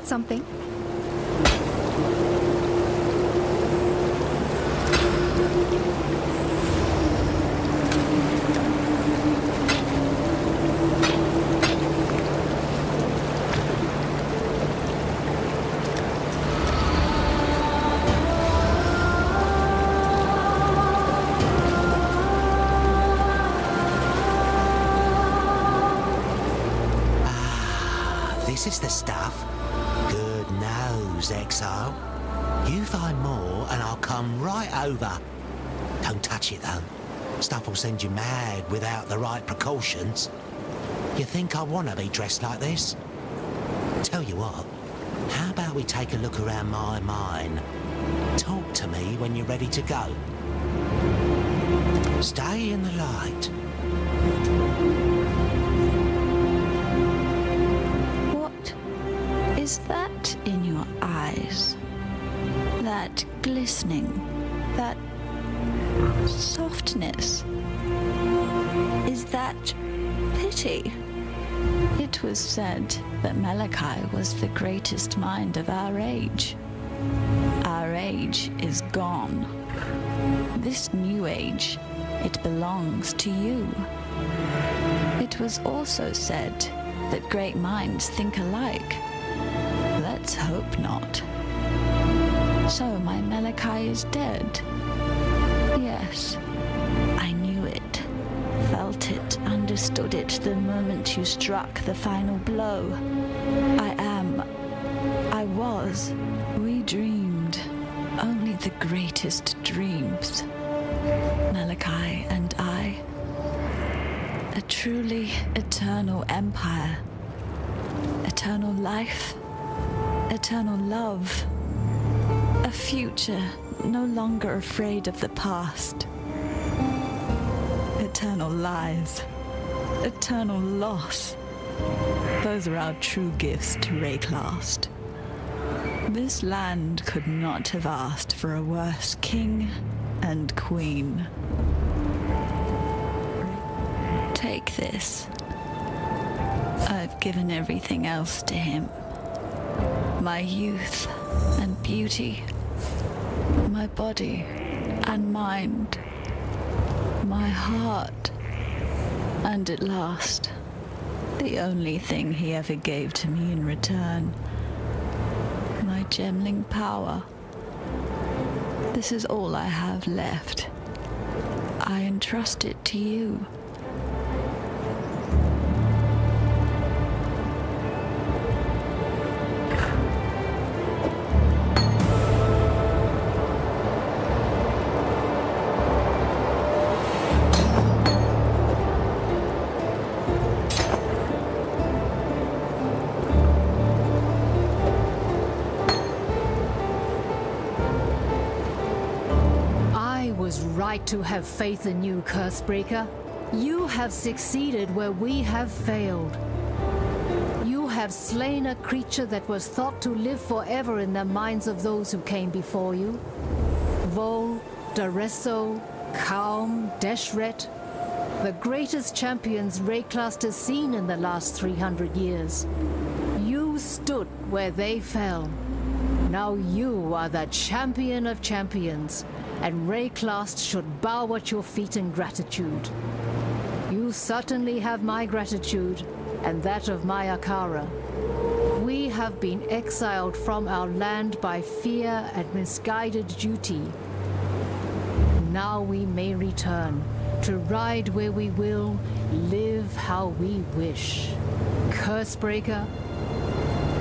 got something. This is the stuff. Good nose, Exile. You find more and I'll come right over. Don't touch it though. Stuff will send you mad without the right precautions. You think I want to be dressed like this? Tell you what, how about we take a look around my mine? Talk to me when you're ready to go. Stay in the light. Is that in your eyes? That glistening, that softness? Is that pity? It was said that Malachi was the greatest mind of our age. Our age is gone. This new age, it belongs to you. It was also said that great minds think alike. Let's hope not. So my Malachi is dead. Yes, I knew it, felt it, understood it the moment you struck the final blow. We dreamed only the greatest dreams. Malachi and I. A truly eternal empire. Eternal life. Eternal love. A future no longer afraid of the past. Eternal lies. Eternal loss. Those are our true gifts to Rayclast. This land could not have asked for a worse king and queen. Take this. I've given everything else to him. My youth and beauty, my body and mind, my heart, and at last, the only thing he ever gave to me in return, my gemling power. This is all I have left. I entrust it to you. Right to have faith in you, Cursebreaker. You have succeeded where we have failed. You have slain a creature that was thought to live forever in the minds of those who came before you. Vol, Daresso, Kaum, Deshret, the greatest champions Rayclast has seen in the last 300 years. You stood where they fell. Now you are the champion of champions, and Rayclast should bow at your feet in gratitude. You certainly have my gratitude, and that of my Akara. We have been exiled from our land by fear and misguided duty. Now we may return, to ride where we will, live how we wish. Cursebreaker,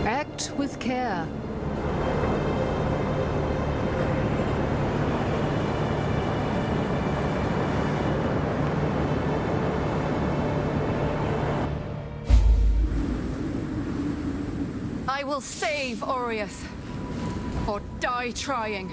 act with care. I will save Oriath, or die trying.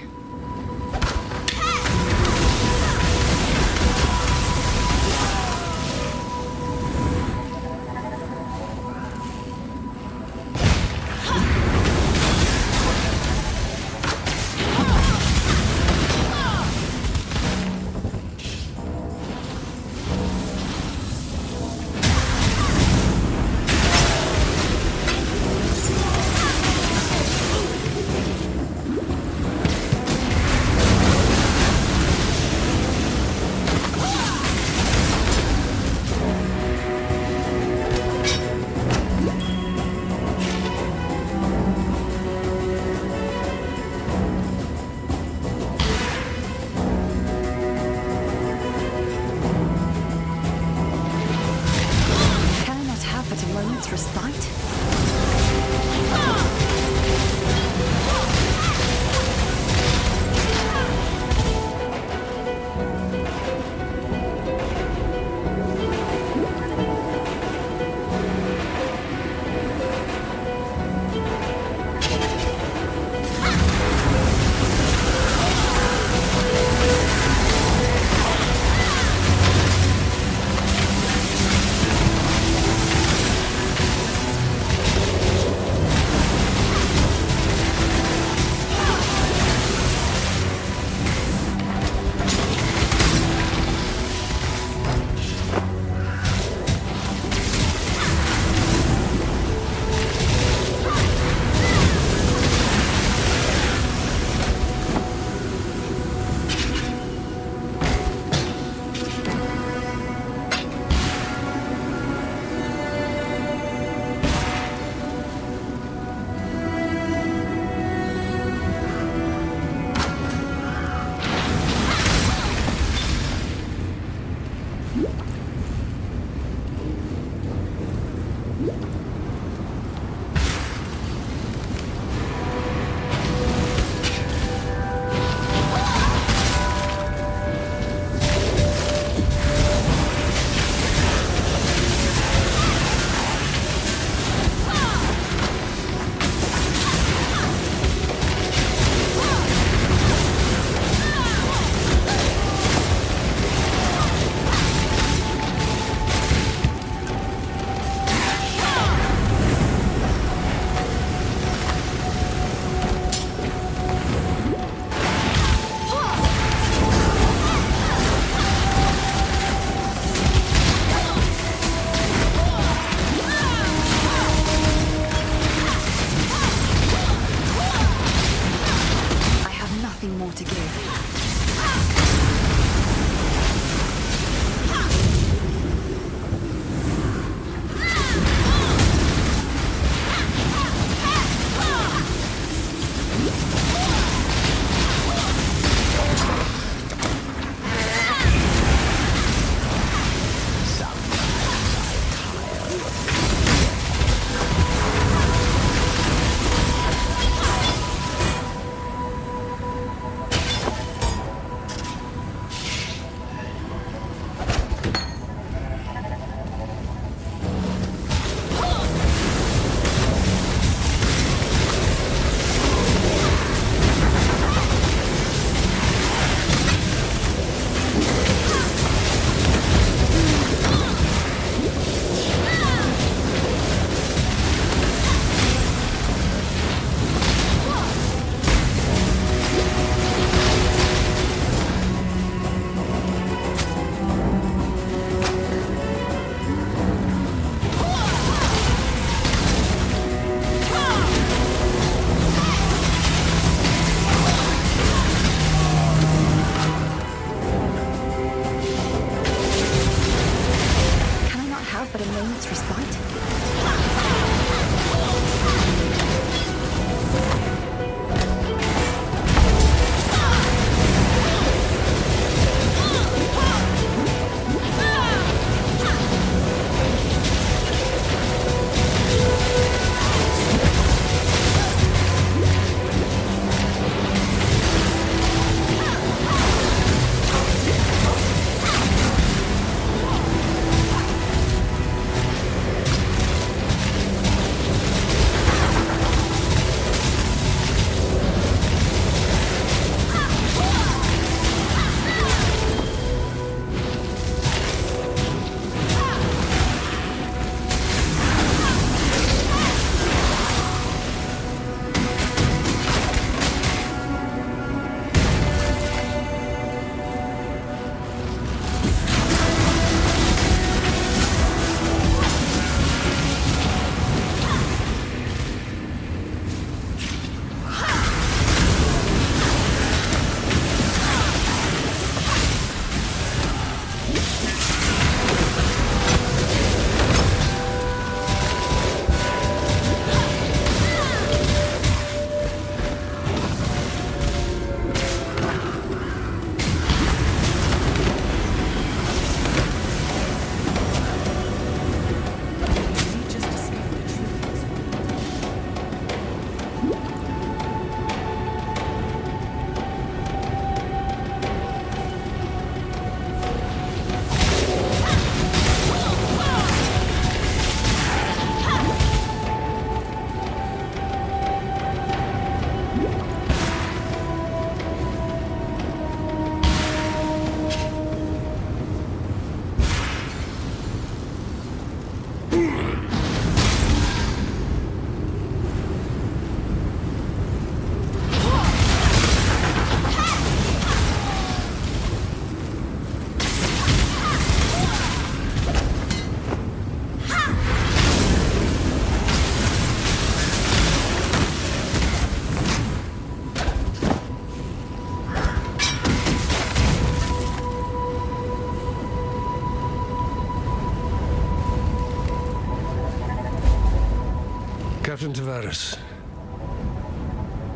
Captain Tavares,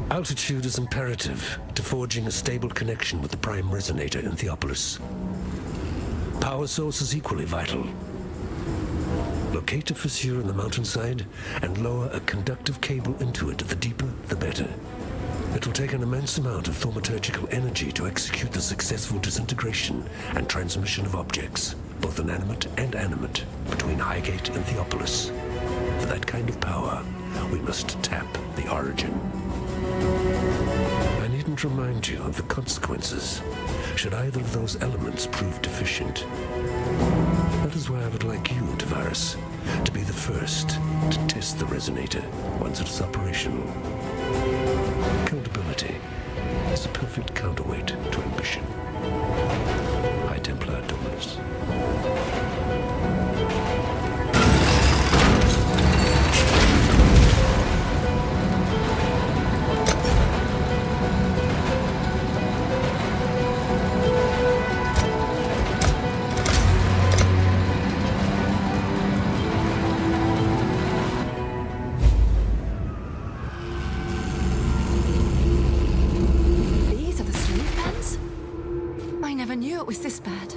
altitude is imperative to forging a stable connection with the Prime Resonator in Theopolis. Power source is equally vital. Locate a fissure in the mountainside and lower a conductive cable into it. The deeper, the better. It will take an immense amount of thaumaturgical energy to execute the successful disintegration and transmission of objects, both inanimate and animate, between Highgate and Theopolis. For that kind of power, we must tap the origin. I needn't remind you of the consequences should either of those elements prove deficient. That is why I would like you, Tavares, to be the first to test the resonator once it is operational. Accountability is a perfect counterweight to ambition. High Templar Dominus. never knew it was this bad.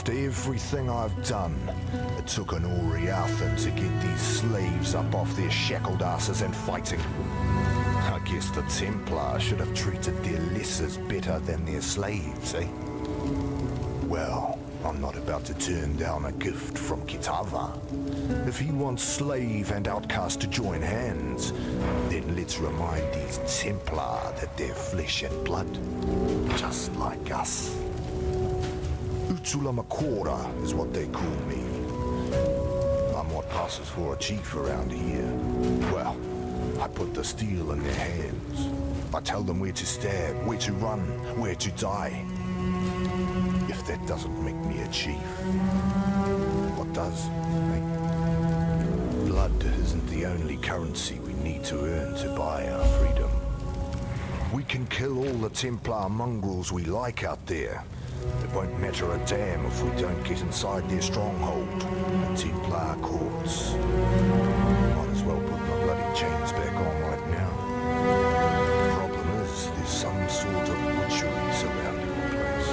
After everything I've done, it took an Oriathan to get these slaves up off their shackled asses and fighting. I guess the Templar should have treated their lessers better than their slaves, eh? Well, I'm not about to turn down a gift from Kitava. If he wants slave and outcast to join hands, then let's remind these Templar that they're flesh and blood, just like us. Utulamakora is what they call me. I'm what passes for a chief around here. Well, I put the steel in their hands. I tell them where to stab, where to run, where to die. If that doesn't make me a chief, what does? Blood isn't the only currency we need to earn to buy our freedom. We can kill all the Templar mongrels we like out there. It won't matter a damn if we don't get inside their stronghold, the Templar courts. Might as well put my bloody chains back on right now. Problem is, there's some sort of witchery surrounding the place.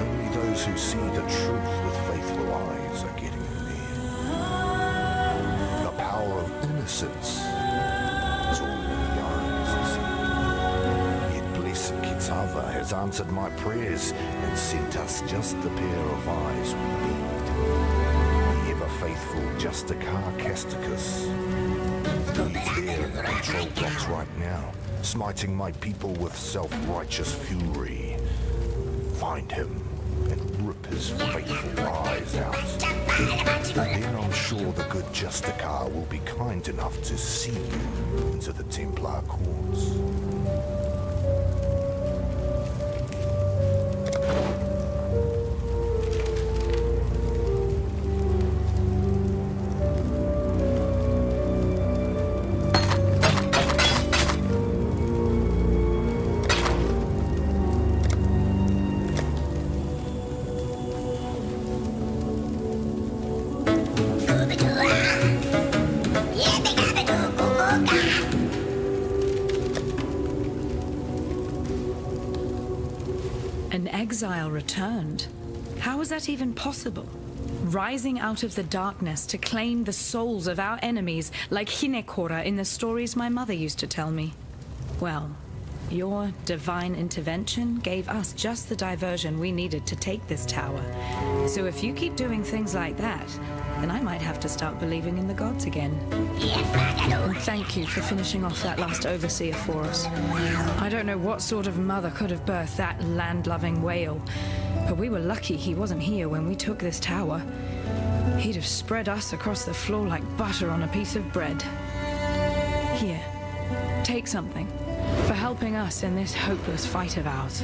Only those who see the truth with faithful eyes are getting in there. The power of innocence is all in the eyes, you see. Yet blessed Kitava has answered my prayers and sent us just the pair of eyes we need. The ever-faithful Justicar Casticus. He's there in the control box right now, smiting my people with self-righteous fury. Find him and rip his faithful eyes out. And then I'm sure the good Justicar will be kind enough to see you into the Templar courts. An exile returned. How is that even possible? Rising out of the darkness to claim the souls of our enemies like Hinekora in the stories my mother used to tell me. Well, your divine intervention gave us just the diversion we needed to take this tower. So if you keep doing things like that, then I might have to start believing in the gods again. And thank you for finishing off that last overseer for us. I don't know what sort of mother could have birthed that land-loving whale, but we were lucky he wasn't here when we took this tower. He'd have spread us across the floor like butter on a piece of bread. Here, take something for helping us in this hopeless fight of ours.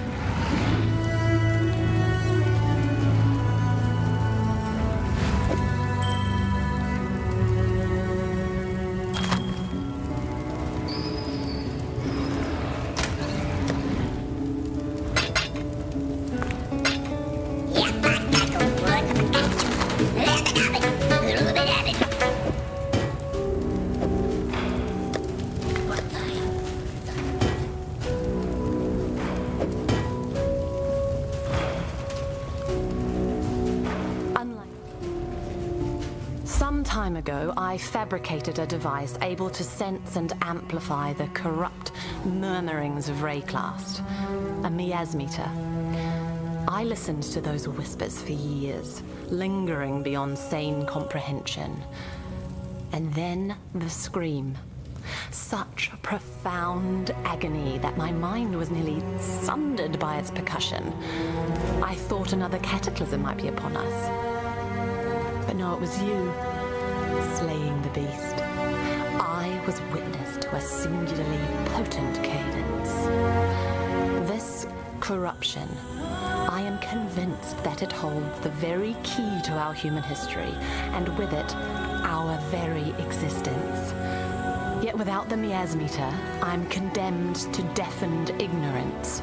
Some time ago, I fabricated a device able to sense and amplify the corrupt murmurings of Rayclast, a miasmeter. I listened to those whispers for years, lingering beyond sane comprehension. And then the scream. Such profound agony that my mind was nearly sundered by its percussion. I thought another cataclysm might be upon us. But no, it was you, slaying the beast. I was witness to a singularly potent cadence. This corruption, I am convinced that it holds the very key to our human history, and with it, our very existence. Yet without the miasmeter, I'm condemned to deafened ignorance.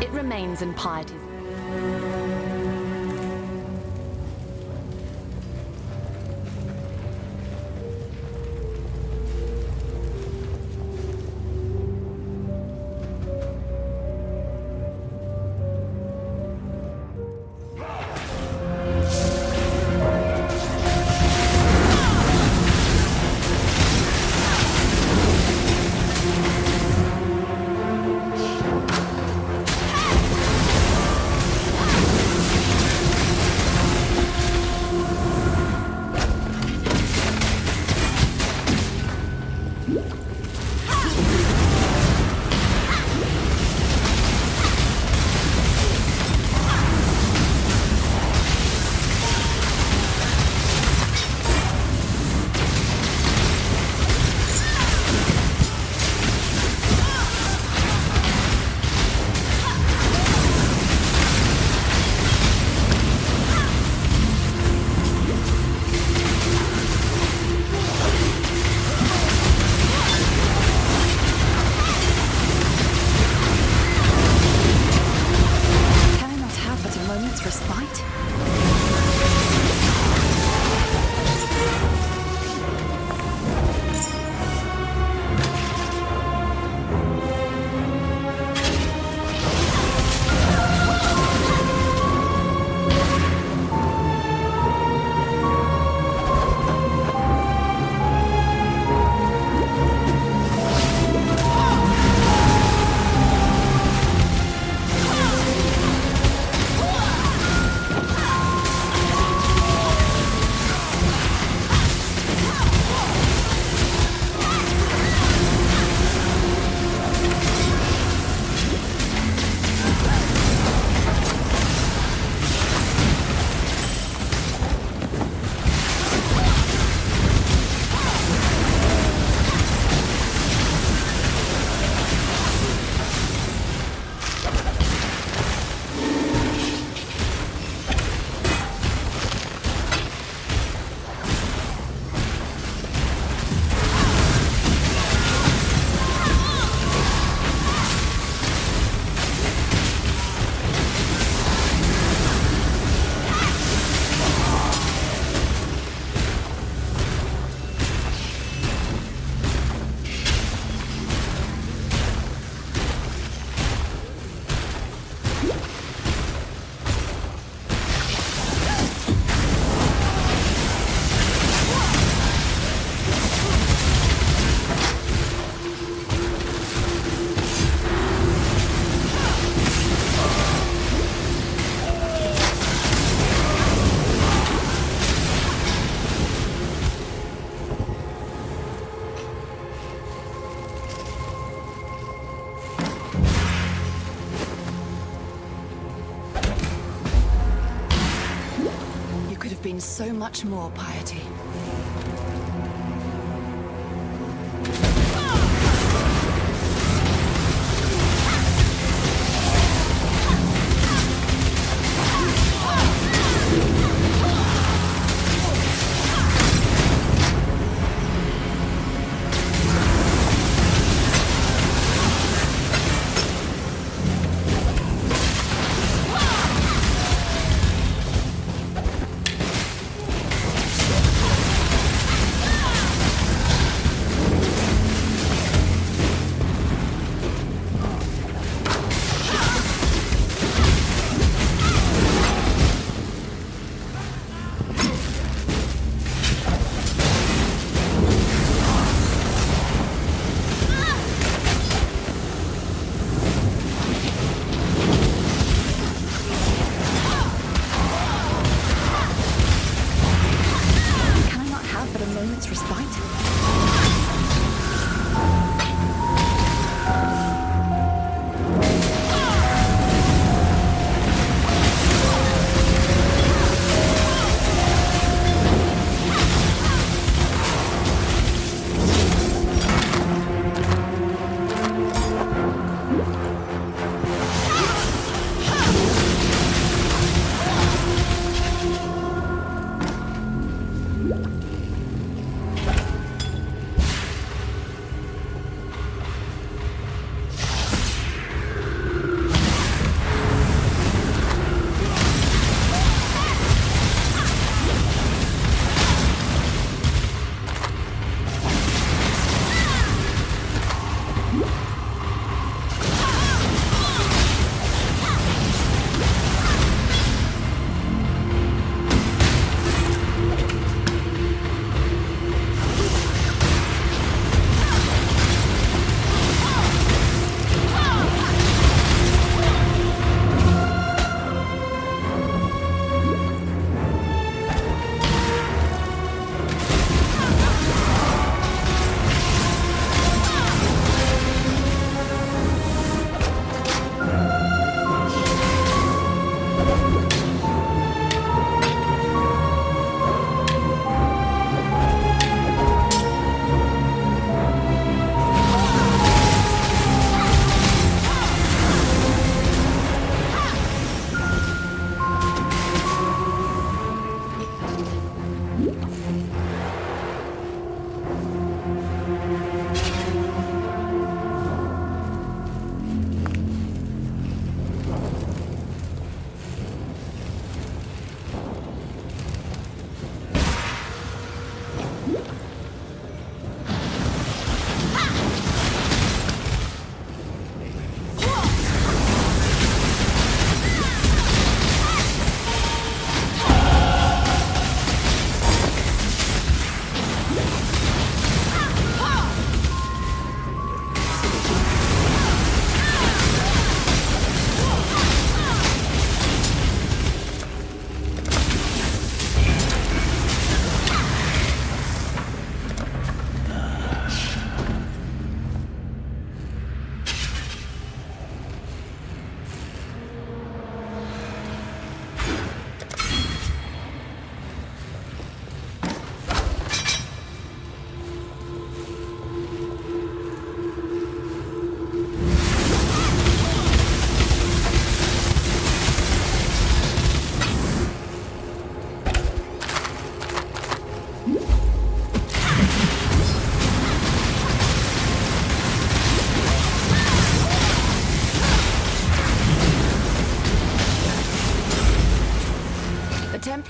It remains in piety. chance for spite? Been so much more, Piety.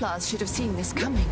Templars should have seen this coming.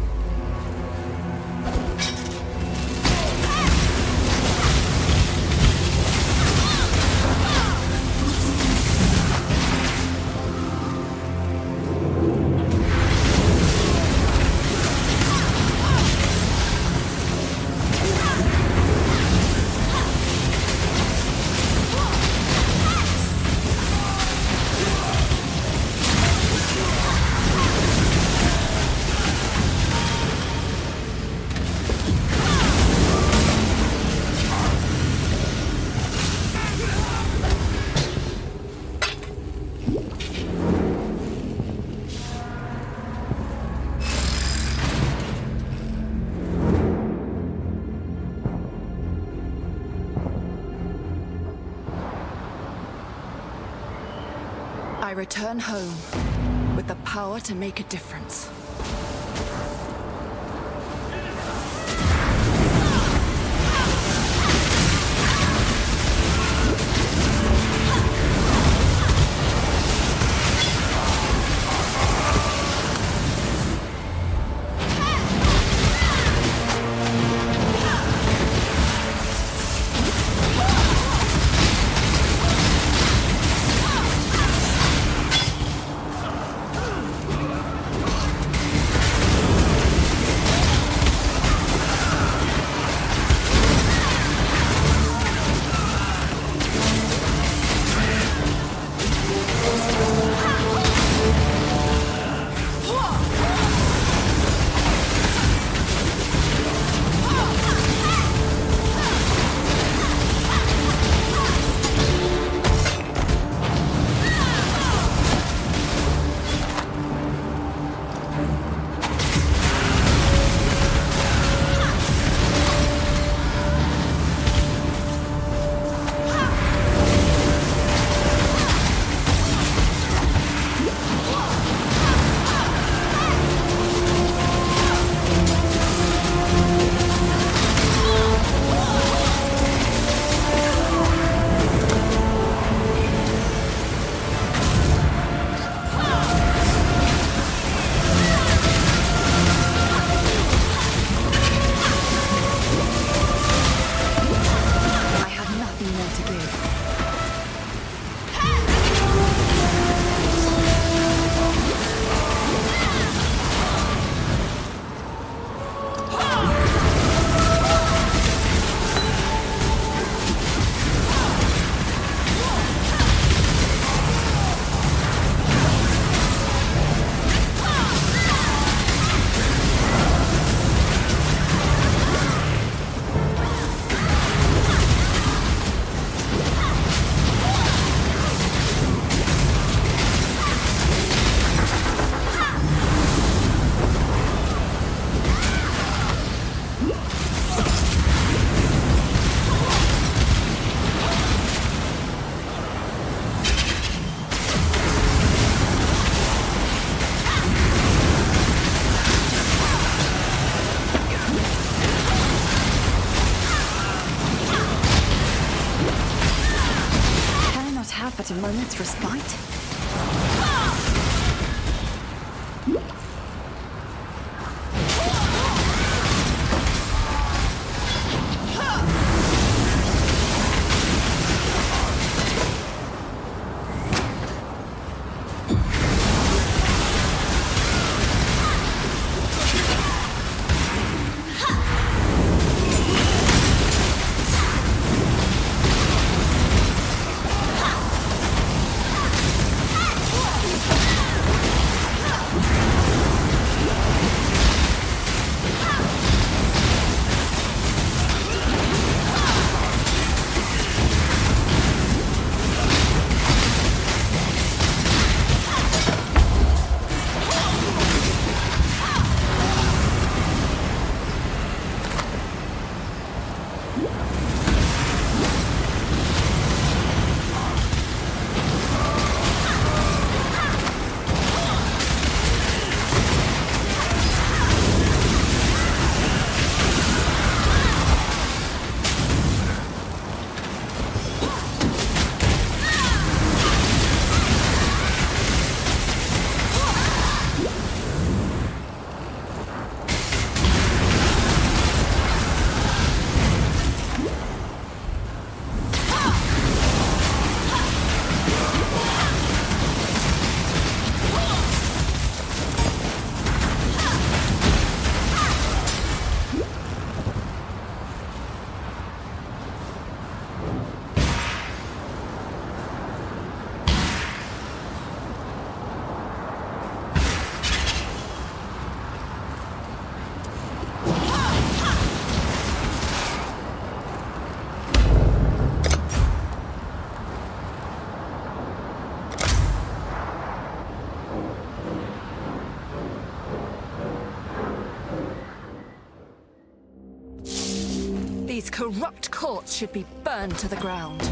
I return home with the power to make a difference. But a moment's respite? These corrupt courts should be burned to the ground.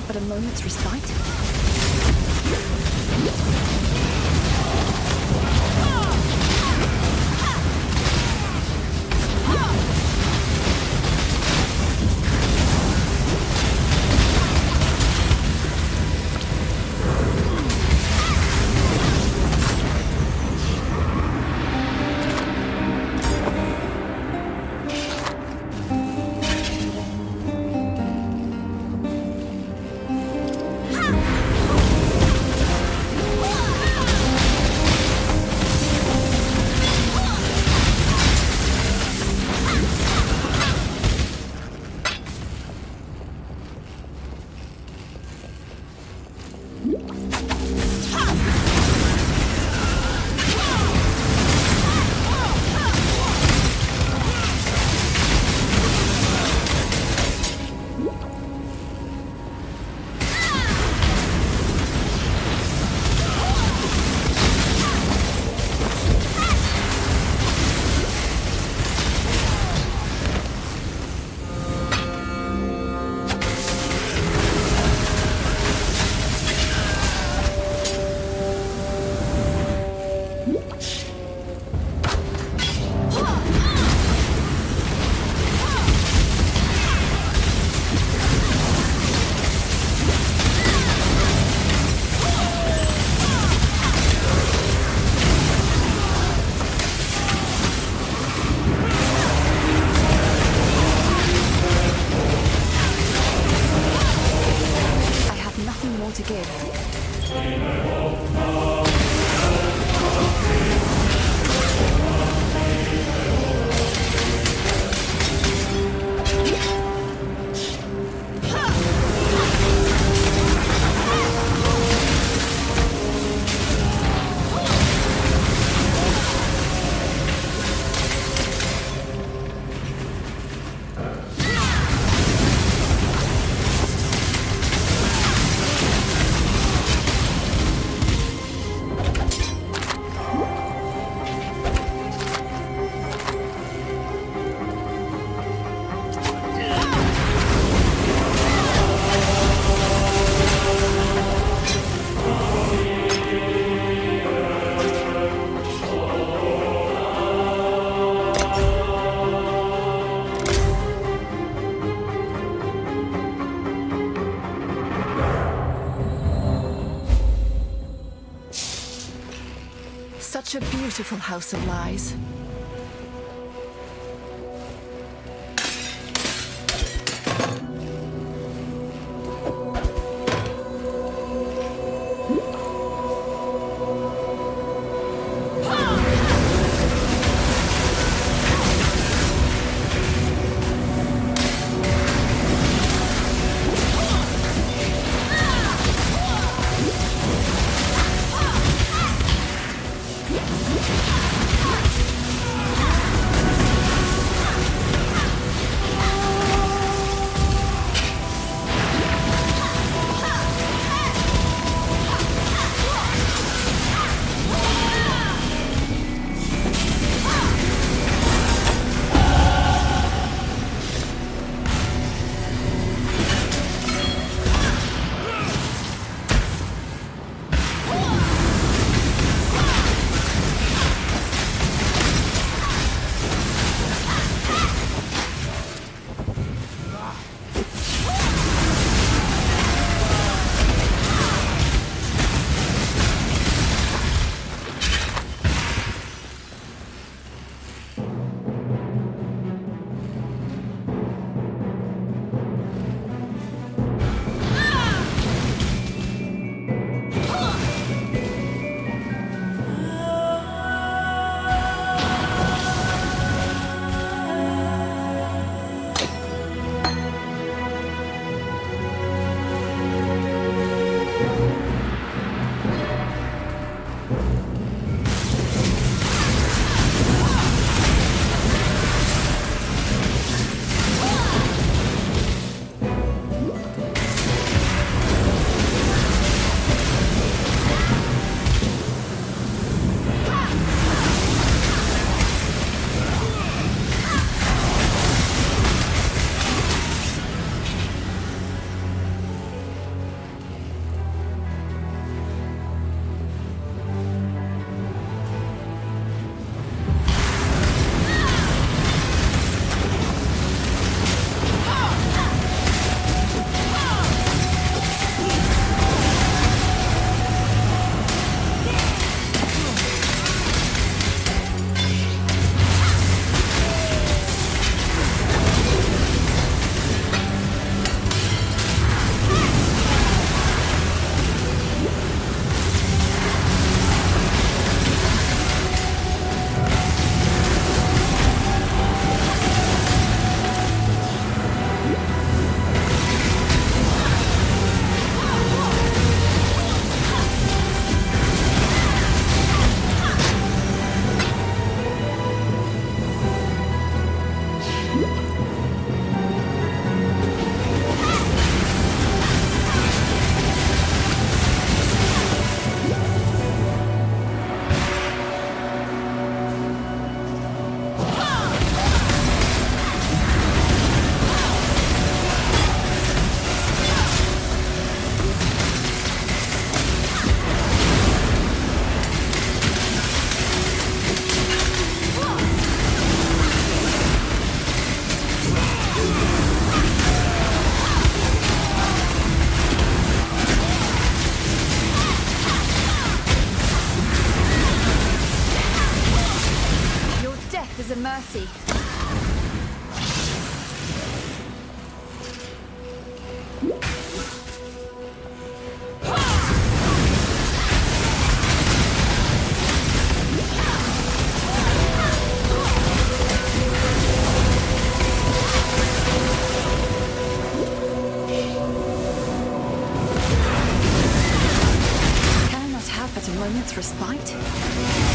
But a moment's respite? To give. Such a beautiful house of lies. is a mercy. Can I not have but a moment's respite?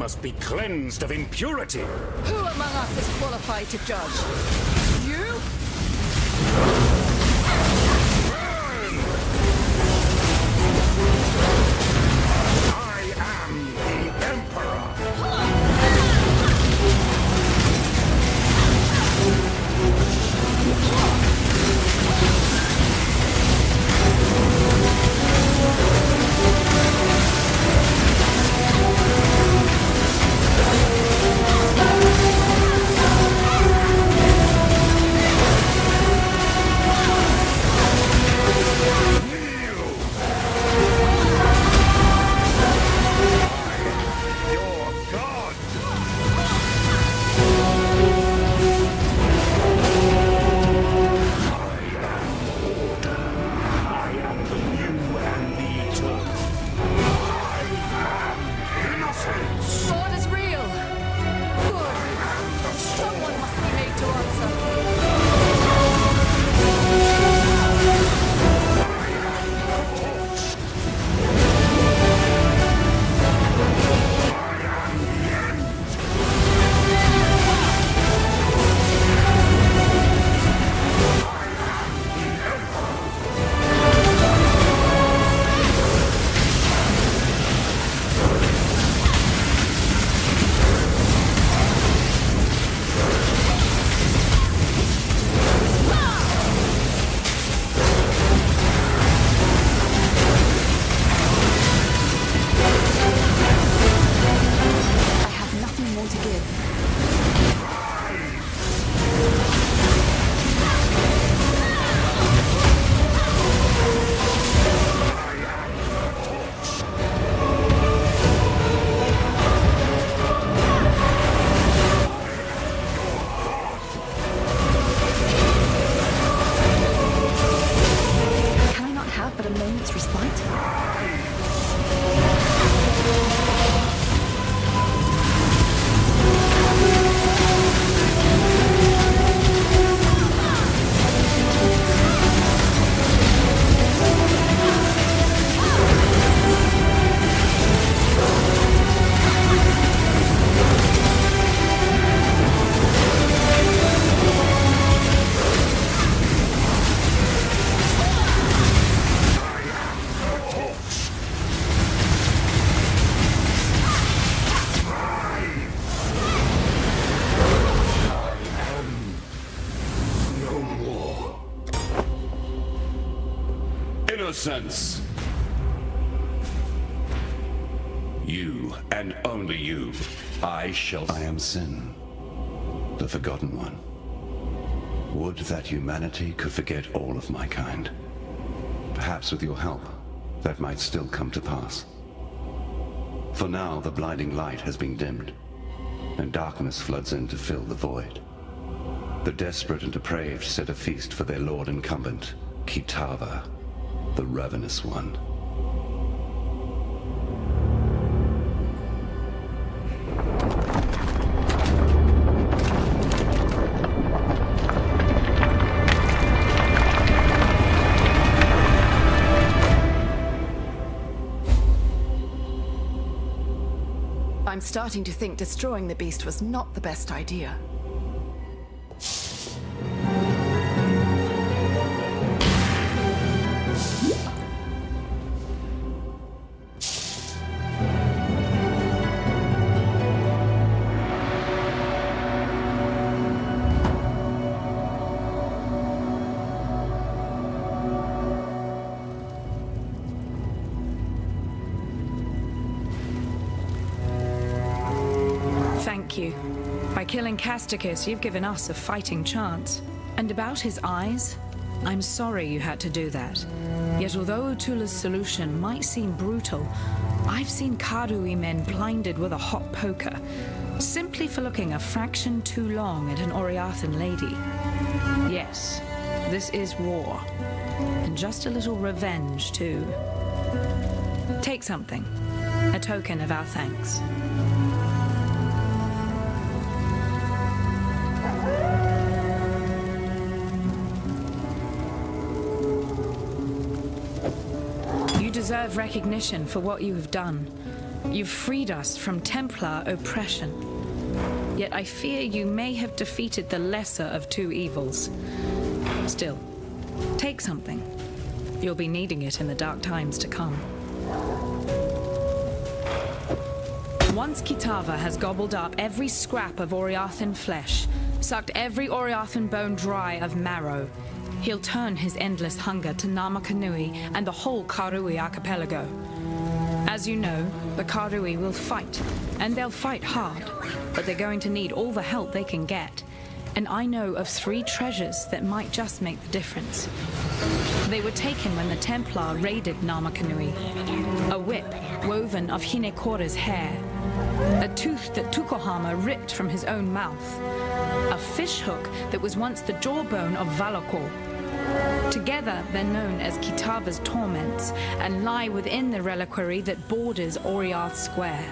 must be cleansed of impurity. Who among us is qualified to judge? You? I am the Emperor. God is real. Good. Someone must be made to answer. I have nothing more to give. Can I not have but a moment's respite? No more. Innocence. You, and only you, I am Sin, the Forgotten One. Would that humanity could forget all of my kind. Perhaps with your help, that might still come to pass. For now, the blinding light has been dimmed, and darkness floods in to fill the void. The desperate and depraved set a feast for their lord incumbent, Kitava, the Ravenous One. I'm starting to think destroying the beast was not the best idea. Thank you. By killing Casticus, you've given us a fighting chance. And about his eyes, I'm sorry you had to do that. Yet although Utula's solution might seem brutal, I've seen Karui men blinded with a hot poker, simply for looking a fraction too long at an Oriathan lady. Yes, this is war. And just a little revenge, too. Take something. A token of our thanks. You deserve recognition for what you have done. You've freed us from Templar oppression. Yet I fear you may have defeated the lesser of two evils. Still, take something. You'll be needing it in the dark times to come. Once Kitava has gobbled up every scrap of Oriathan flesh, sucked every Oriathan bone dry of marrow, he'll turn his endless hunger to Namakanui and the whole Karui archipelago. As you know, the Karui will fight, and they'll fight hard, but they're going to need all the help they can get. And I know of 3 treasures that might just make the difference. They were taken when the Templar raided Namakanui. A whip woven of Hinekora's hair. A tooth that Tukohama ripped from his own mouth. A fishhook that was once the jawbone of Valakor. Together, they're known as Kitava's torments and lie within the reliquary that borders Oriath Square.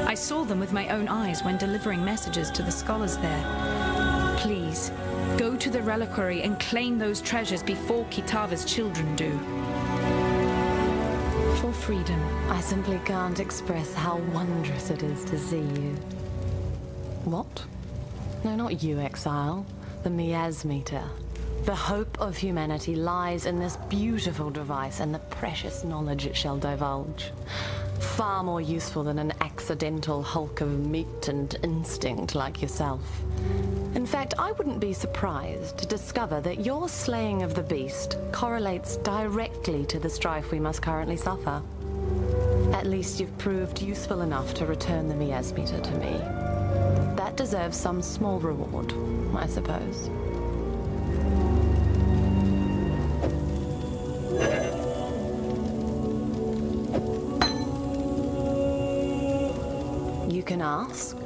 I saw them with my own eyes when delivering messages to the scholars there. Please, go to the reliquary and claim those treasures before Kitava's children do. For freedom. I simply can't express how wondrous it is to see you. What? No, not you, Exile. The miasmeter. The hope of humanity lies in this beautiful device and the precious knowledge it shall divulge. Far more useful than an accidental hulk of meat and instinct like yourself. In fact, I wouldn't be surprised to discover that your slaying of the beast correlates directly to the strife we must currently suffer. At least you've proved useful enough to return the miasmeter to me. That deserves some small reward, I suppose. You can ask.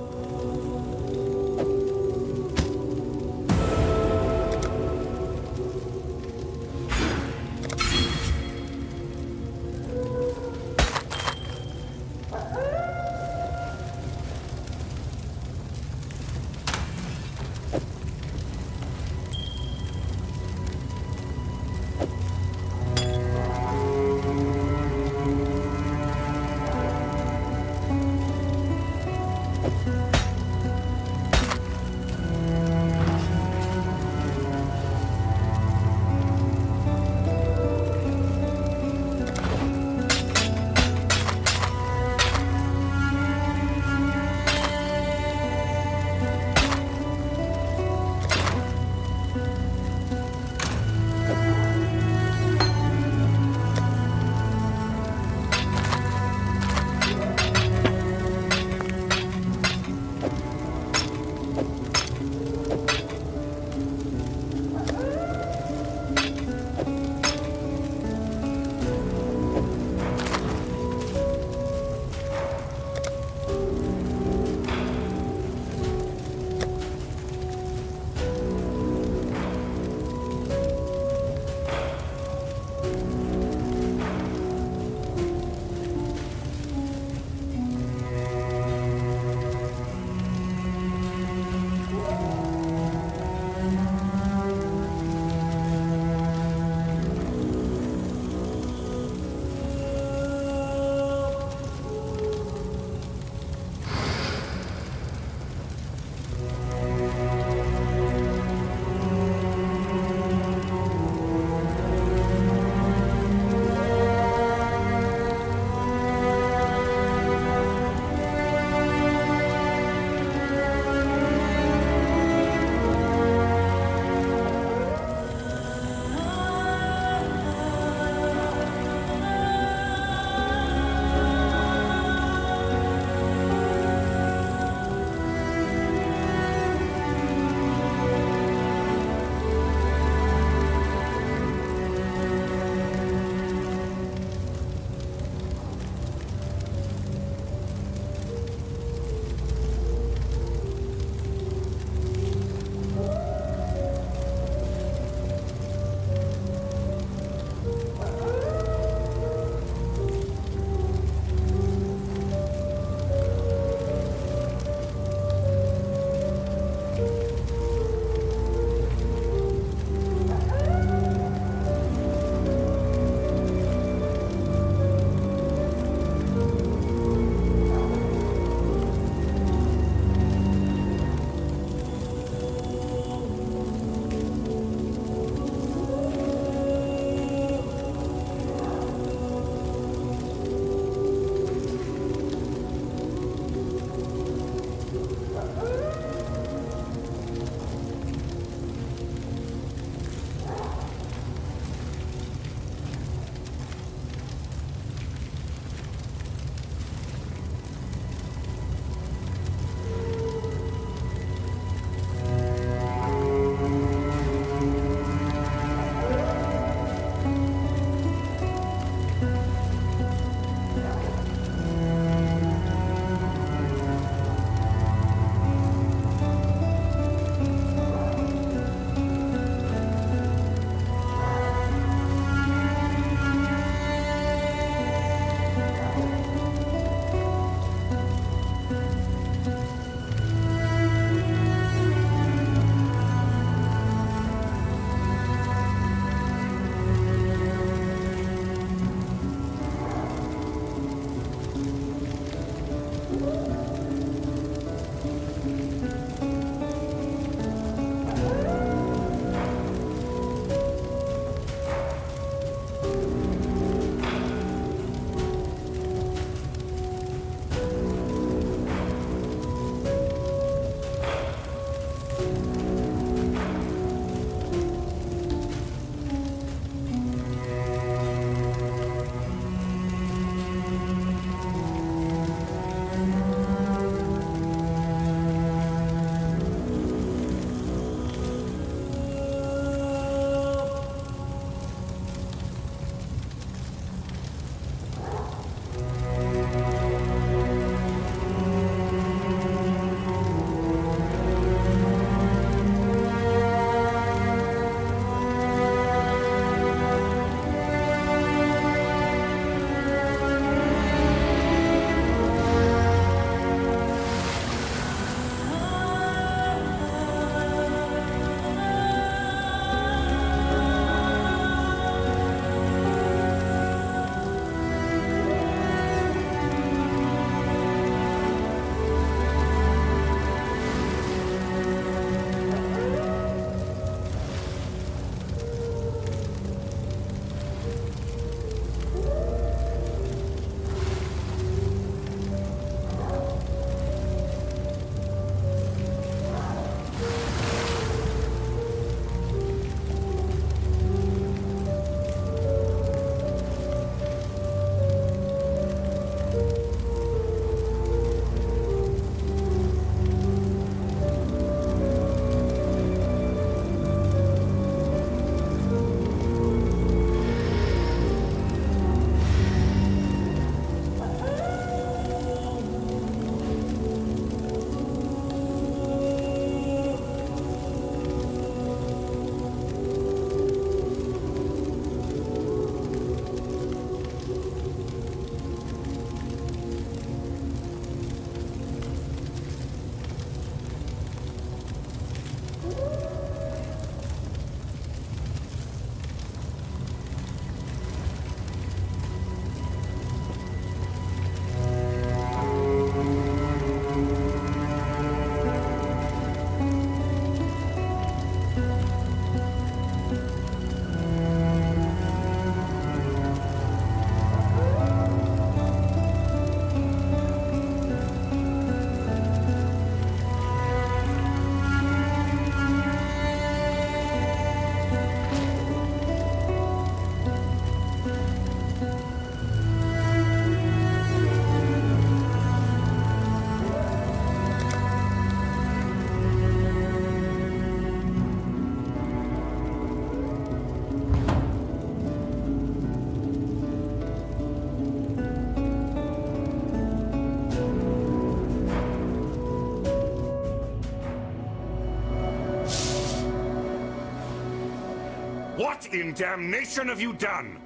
What in damnation have you done?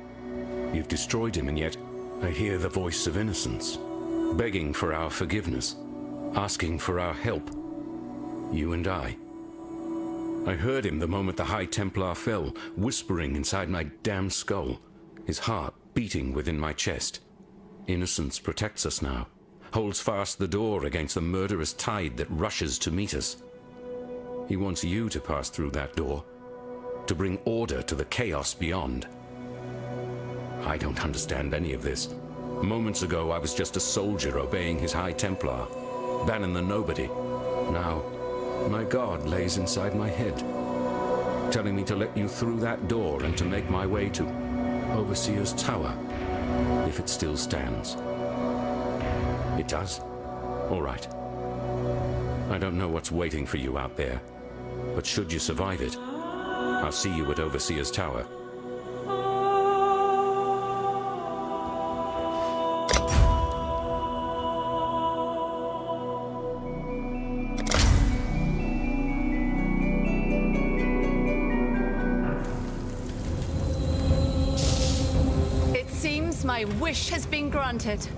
You've destroyed him, and yet I hear the voice of innocence, begging for our forgiveness, asking for our help. You and I heard him the moment the High Templar fell, whispering inside my damn skull, his heart beating within my chest. Innocence protects us now, holds fast the door against the murderous tide that rushes to meet us. He wants you to pass through that door, to bring order to the chaos beyond. I don't understand any of this. Moments ago, I was just a soldier obeying his High Templar, banning the nobody. Now, my God lays inside my head, telling me to let you through that door and to make my way to Overseer's Tower, if it still stands. It does? All right. I don't know what's waiting for you out there, but should you survive it, I'll see you at Overseer's Tower. My wish has been granted.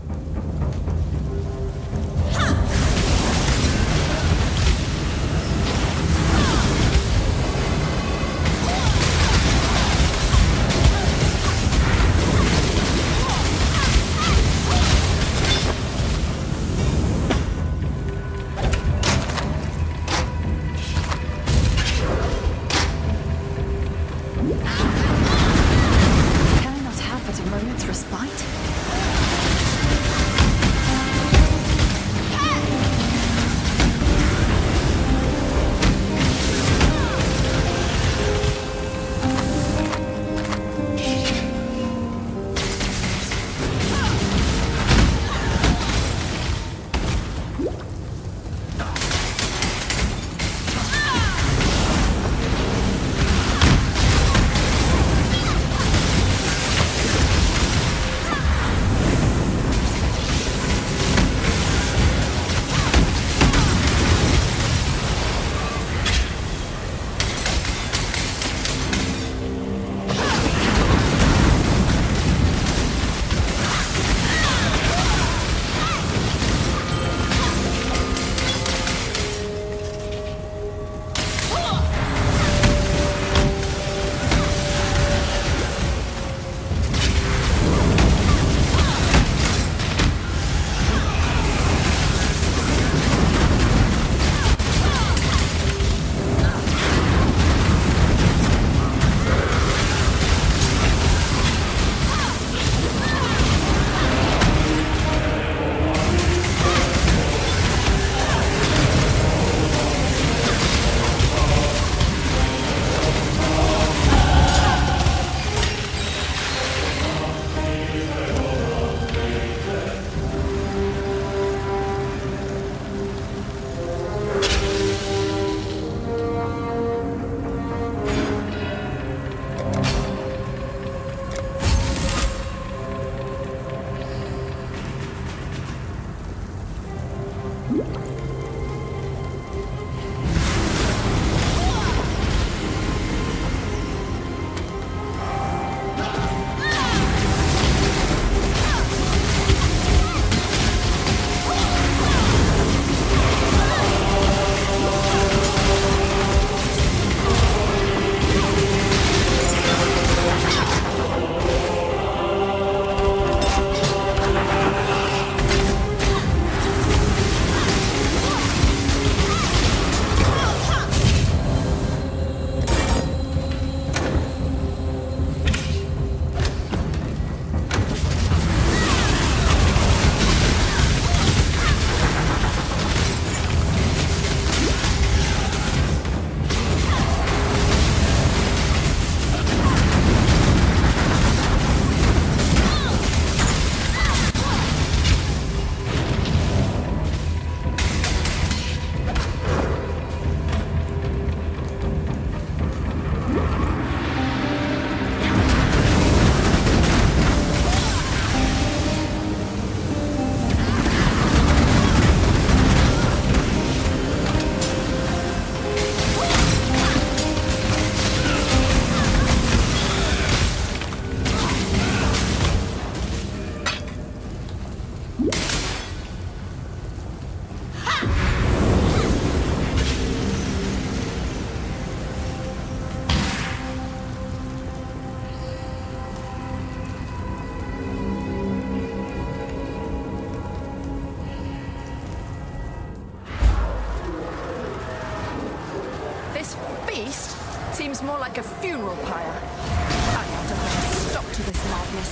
Seems more like a funeral pyre. I have to put a stop to this madness.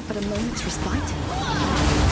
But a moment's respite.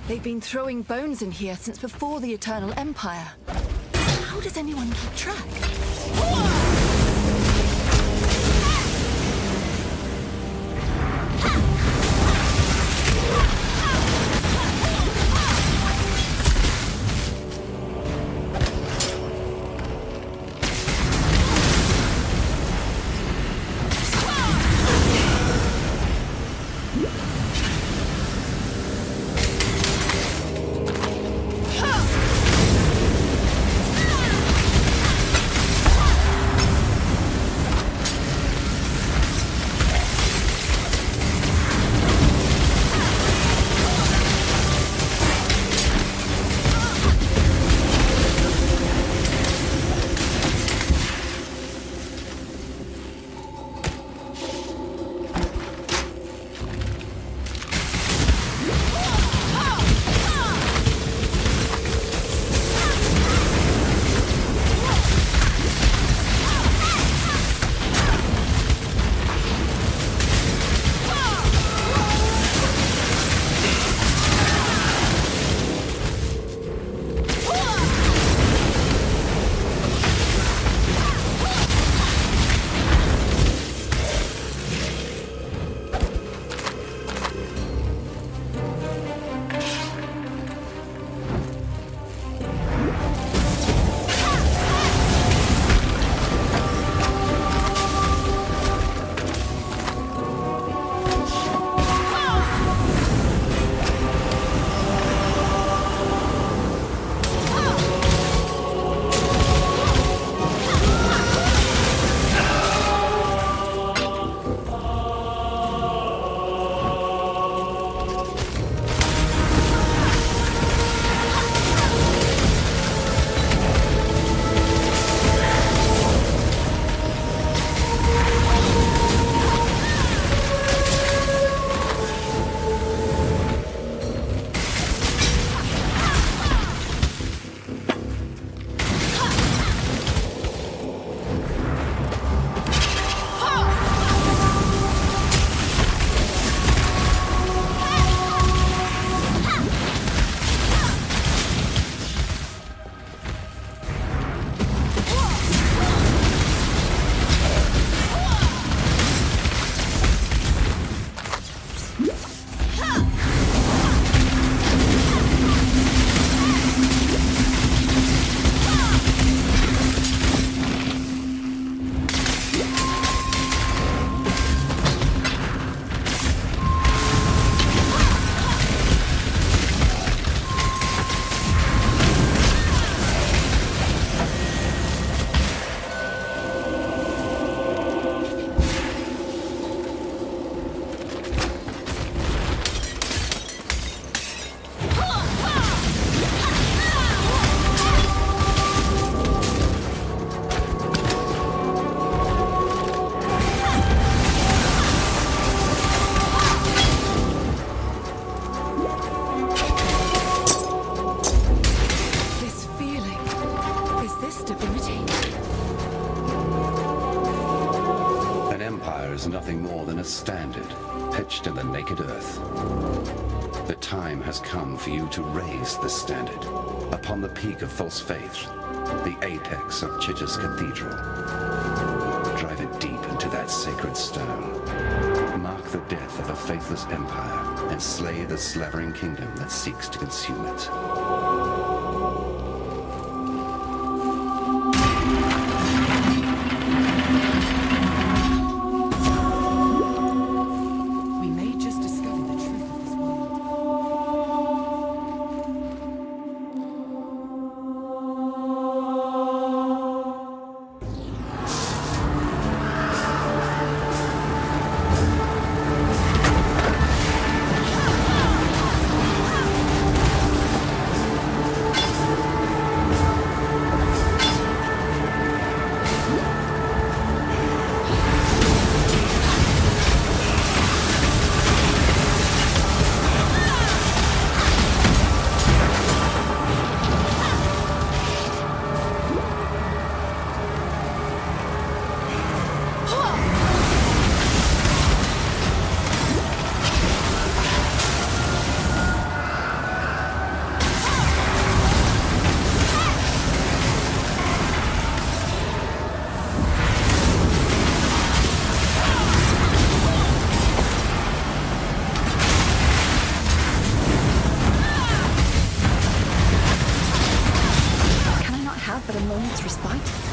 They've been throwing bones in here since before the Eternal Empire. How does anyone keep track? is nothing more than a standard pitched in the naked earth. The time has come for you to raise the standard upon the peak of false faith, the apex of Chitta's cathedral. Drive it deep into that sacred stone. Mark the death of a faithless empire and slay the slavering kingdom that seeks to consume it. But a moment's respite?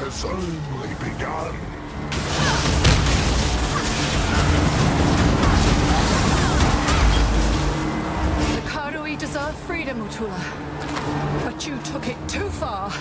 has only begun. The Karui deserve freedom, Utula. But you took it too far.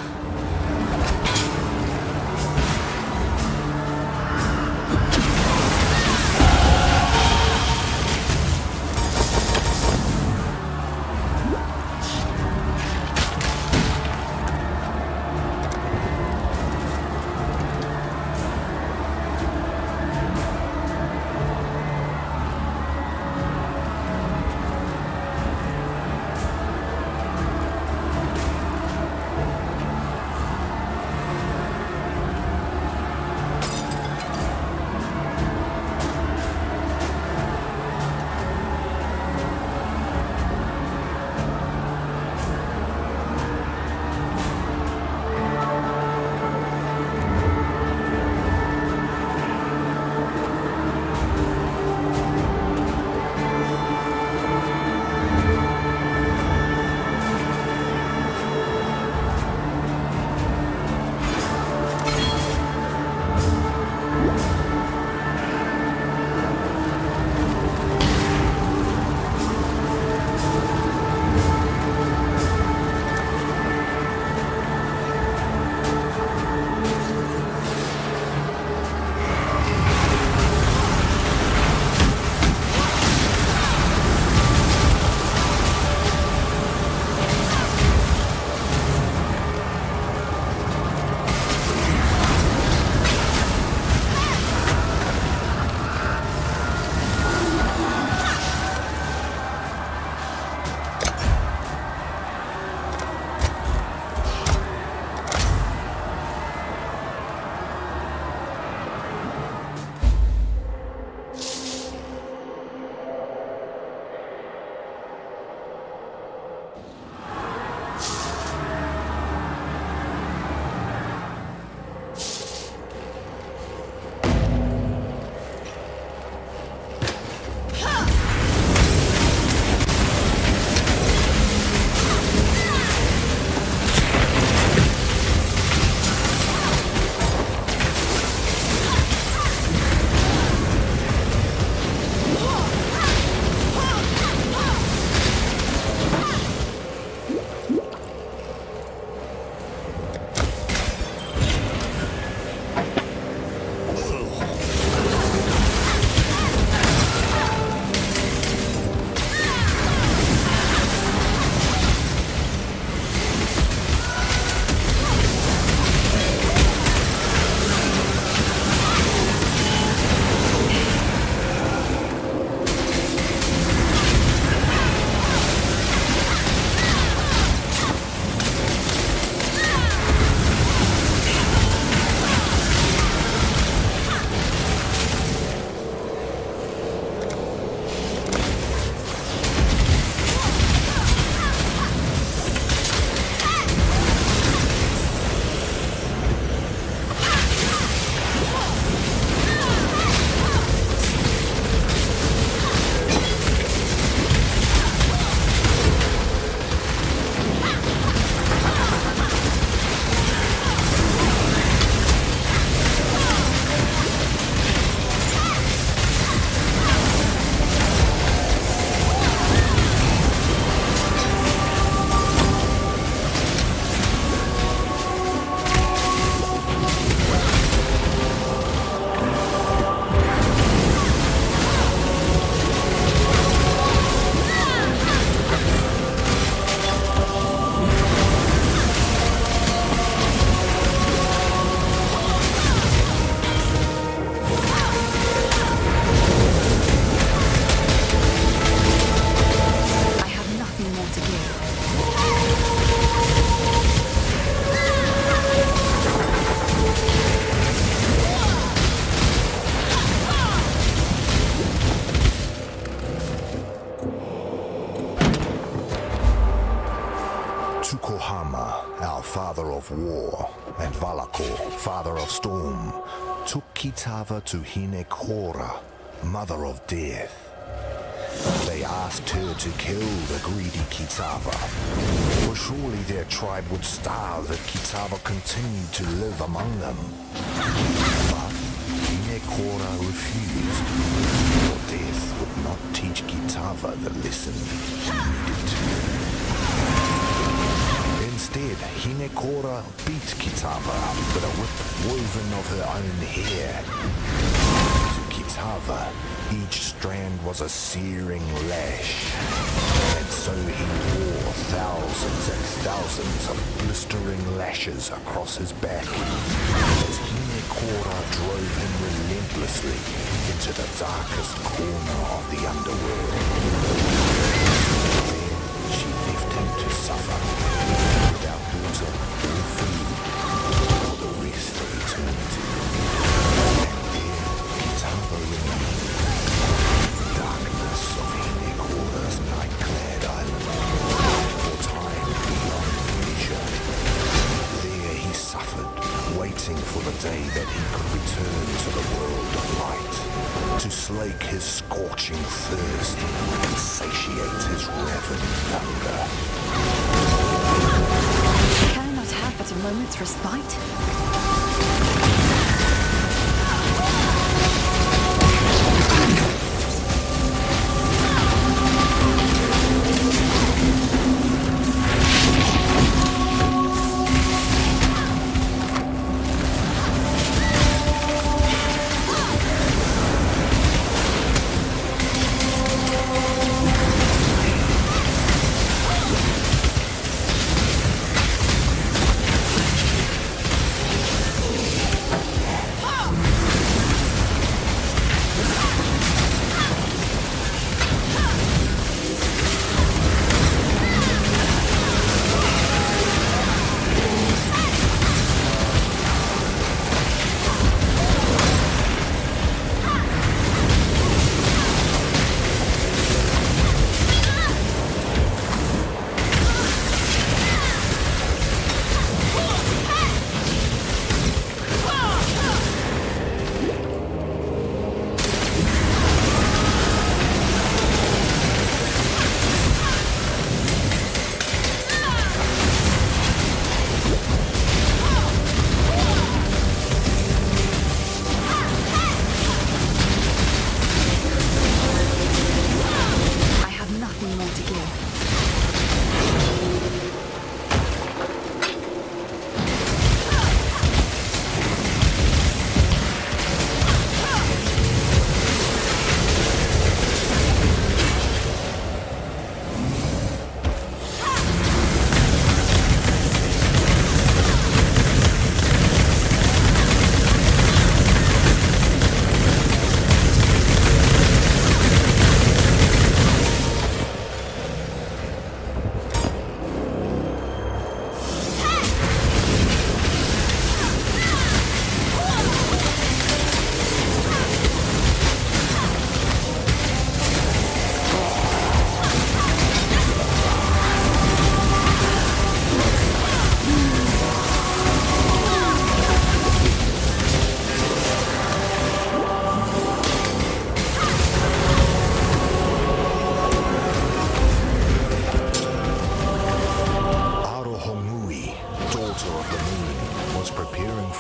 father of war, and Valakor, father of storm, took Kitava to Hinekora, mother of death. They asked her to kill the greedy Kitava, for surely their tribe would starve if Kitava continued to live among them. But Hinekora refused, for death would not teach Kitava the lesson he needed to. Instead, Hinekora beat Kitava with a whip woven of her own hair. To Kitava, each strand was a searing lash, and so he wore thousands and thousands of blistering lashes across his back as Hinekora drove him relentlessly into the darkest corner of the underworld. There she left him to suffer without water or food for the rest of eternity. And there Kitava remained in the darkness of Hinekora's night-clad island for time beyond measure. There he suffered, waiting for the day that he could return to the world of light, to slake his scorching thirst and satiate his ravening hunger. Can I not have but a moment's respite?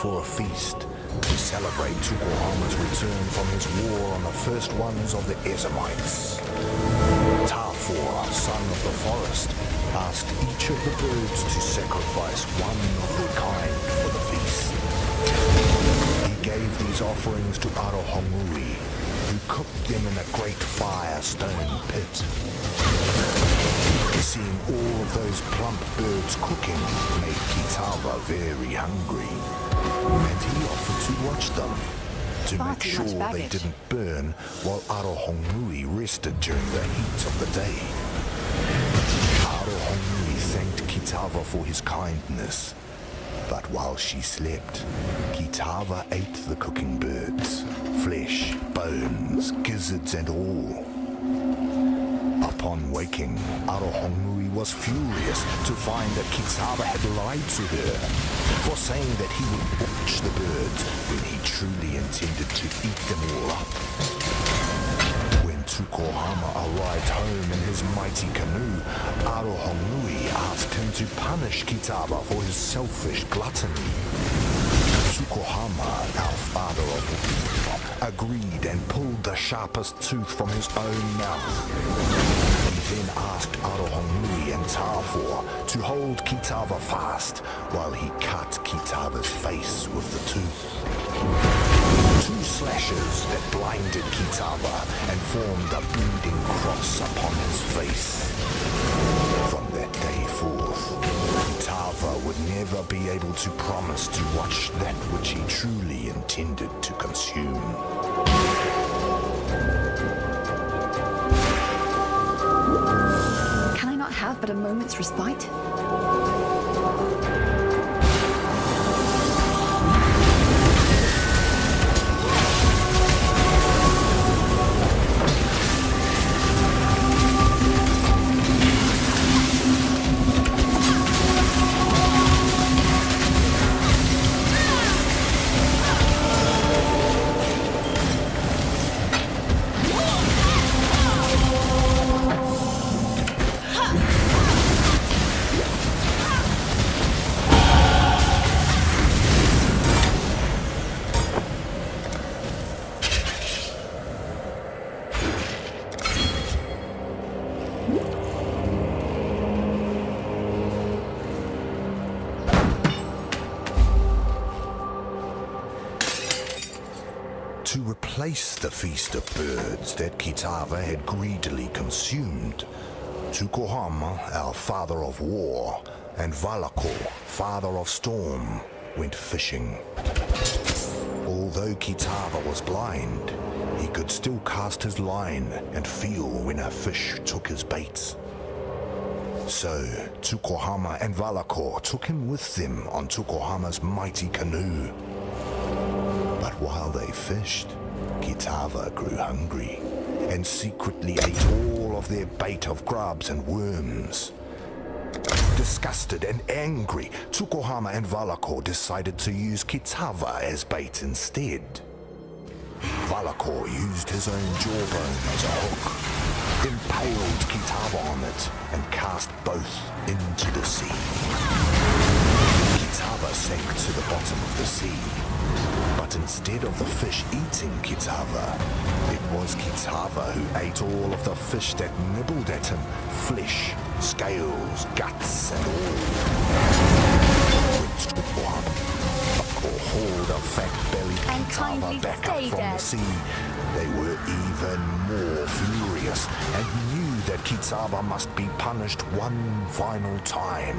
for a feast to celebrate Tukohama's return from his war on the first ones of the Ezamites. Tafor, son of the forest, asked each of the birds to sacrifice one of their kind for the feast. He gave these offerings to Arohongui, who cooked them in a great fire-stone pit. Seeing all of those plump birds cooking made Kitava very hungry, and he offered to watch them to make sure they didn't burn while Arohongui rested during the heat of the day. Arohongui thanked Kitava for his kindness, but while she slept, Kitava ate the cooking birds, flesh, bones, gizzards and all. Upon waking, Arohongui was furious to find that Kitava had lied to her for saying that he would watch the birds when he truly intended to eat them all up. When Tukohama arrived home in his mighty canoe, Arohonui asked him to punish Kitava for his selfish gluttony. Tukohama, our father of war, agreed and pulled the sharpest tooth from his own mouth. He then asked Arohonui and Tafor to hold Kitava fast while he cut Kitava's face with the tooth. 2 slashes that blinded Kitava and formed a bleeding cross upon his face. From that day forth, Kitava would never be able to promise to watch that which he truly intended to consume. Can I not have but a moment's respite? To replace the feast of birds that Kitava had greedily consumed, Tukohama, our father of war, and Valakor, father of storm, went fishing. Although Kitava was blind, he could still cast his line and feel when a fish took his bait. So, Tukohama and Valakor took him with them on Tukohama's mighty canoe. But while they fished, Kitava grew hungry and secretly ate all of their bait of grubs and worms. Disgusted and angry, Tukohama and Valakor decided to use Kitava as bait instead. Valakor used his own jawbone as a hook, impaled Kitava on it, and cast both into the sea. Kitava sank to the bottom of the sea. But instead of the fish eating Kitava, it was Kitava who ate all of the fish that nibbled at him, flesh, scales, guts, and all. When Tukohama hauled a fat-bellied Kitava back up from the sea, they were even more furious and knew that Kitava must be punished one final time.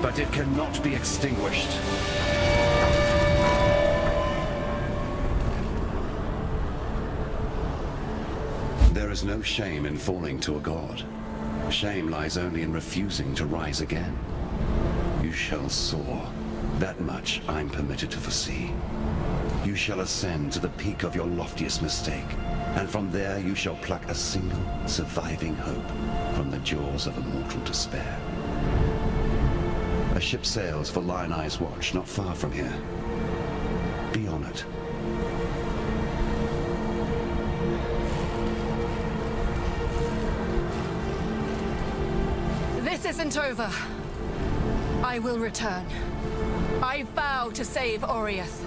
But it cannot be extinguished. There is no shame in falling to a god. Shame lies only in refusing to rise again. You shall soar. That much I'm permitted to foresee. You shall ascend to the peak of your loftiest mistake, and from there you shall pluck a single surviving hope from the jaws of immortal despair. A ship sails for Lion Eye's watch not far from here. Be on it. This isn't over. I will return. I vow to save Oriath.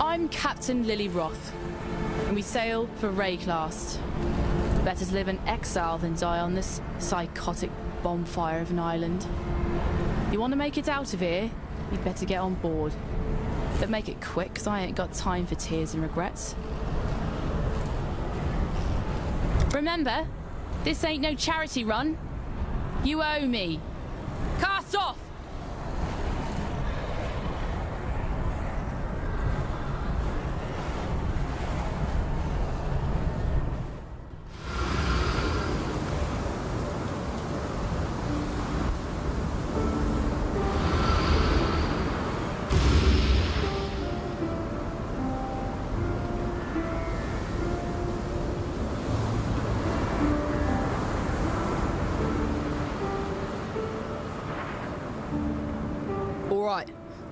I'm Captain Lily Roth, and we sail for Rayclast. Better to live in exile than die on this psychotic bonfire of an island. You want to make it out of here, you'd better get on board. But make it quick, 'cause I ain't got time for tears and regrets. Remember, this ain't no charity run. You owe me. Cast off!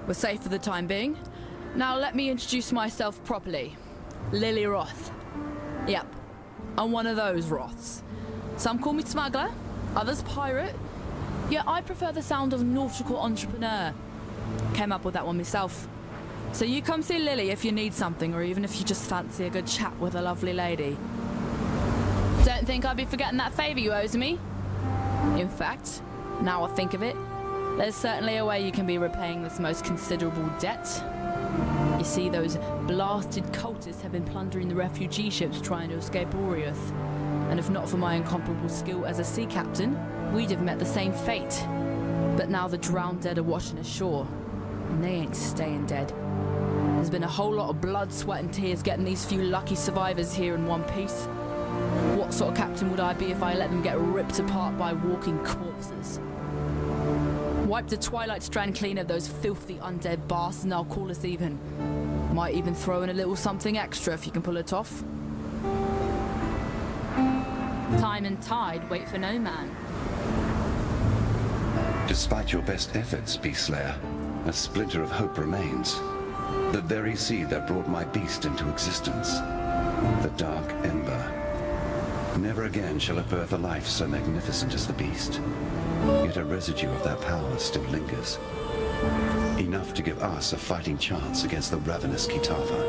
We're safe for the time being. Now let me introduce myself properly. Lily Roth. Yep, I'm one of those Roths. Some call me smuggler, others pirate. Yeah, I prefer the sound of nautical entrepreneur. Came up with that one myself. So you come see Lily if you need something, or even if you just fancy a good chat with a lovely lady. Don't think I'd be forgetting that favour you owes me. In fact, now I think of it, there's certainly a way you can be repaying this most considerable debt. You see, those blasted cultists have been plundering the refugee ships trying to escape Oriath. And if not for my incomparable skill as a sea captain, we'd have met the same fate. But now the drowned dead are washing ashore, and they ain't staying dead. There's been a whole lot of blood, sweat and tears getting these few lucky survivors here in one piece. What sort of captain would I be if I let them get ripped apart by walking corpses? Wipe the Twilight Strand clean of those filthy undead bastards and I'll call us even. Might even throw in a little something extra if you can pull it off. Time and tide wait for no man. Despite your best efforts, Beastslayer, a splinter of hope remains. The very seed that brought my beast into existence. The Dark Ember. Never again shall it birth a life so magnificent as the beast. Yet a residue of that power still lingers. Enough to give us a fighting chance against the ravenous Kitava.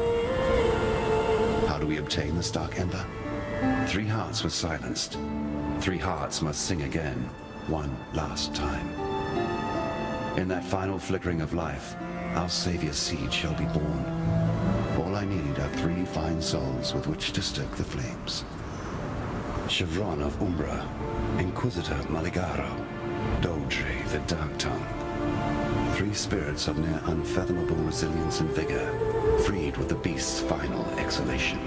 How do we obtain this Dark Ember? 3 hearts were silenced. 3 hearts must sing again, one last time. In that final flickering of life, our savior's seed shall be born. All I need are 3 fine souls with which to stoke the flames. Chevron of Umbra, Inquisitor Maligaro, Doldre the Dark Tongue. 3 spirits of near unfathomable resilience and vigor, freed with the beast's final exhalation.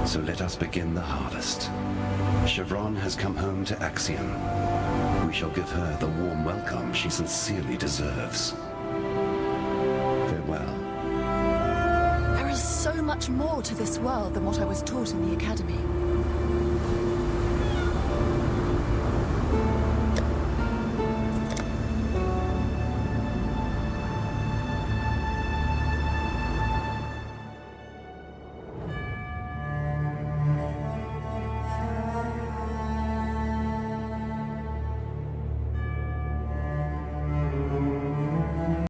So let us begin the harvest. Chevron has come home to Axiom. We shall give her the warm welcome she sincerely deserves. Farewell. There is so much more to this world than what I was taught in the academy.